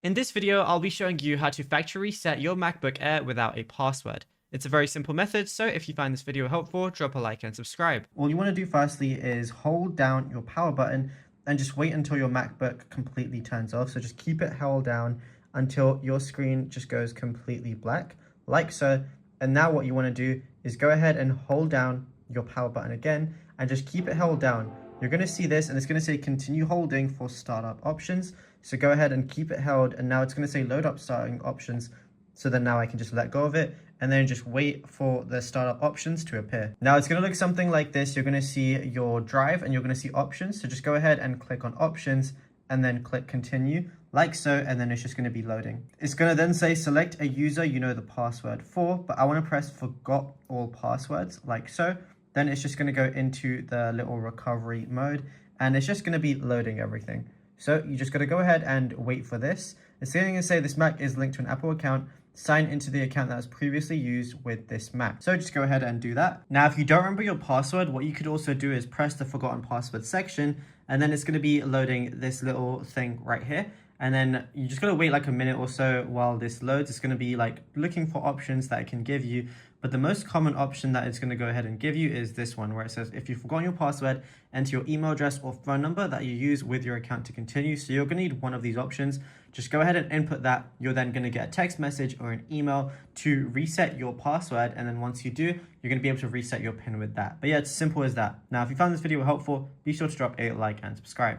In this video, I'll be showing you how to factory reset your MacBook Air without a password. It's a very simple method, so if you find this video helpful, drop a like and subscribe. All you want to do firstly is hold down your power button and just wait until your MacBook completely turns off. So just keep it held down until your screen just goes completely black, like so. And now what you want to do is go ahead and hold down your power button again and just keep it held down. You're going to see this and it's going to say continue holding for startup options. So go ahead and keep it held, and now it's going to say load up starting options. So then now I can just let go of it and then just wait for the startup options to appear. Now it's going to look something like this. You're going to see your drive and you're going to see options. So just go ahead and click on options and then click continue like so, and then it's just going to be loading. It's going to then say select a user you know the password for, but I want to press forgot all passwords like so. Then it's just going to go into the little recovery mode and it's just going to be loading everything. So you just got to go ahead and wait for this. It's going to say this Mac is linked to an Apple account. Sign into the account that was previously used with this Mac. So just go ahead and do that. Now, if you don't remember your password, what you could also do is press the forgotten password section, and then it's going to be loading this little thing right here. And then you just got to wait like a minute or so while this loads. It's going to be like looking for options that it can give you. But the most common option that it's going to go ahead and give you is this one, where it says, if you've forgotten your password, enter your email address or phone number that you use with your account to continue. So you're going to need one of these options. Just go ahead and input that. You're then going to get a text message or an email to reset your password. And then once you do, you're going to be able to reset your PIN with that. But yeah, it's simple as that. Now, if you found this video helpful, be sure to drop a like and subscribe.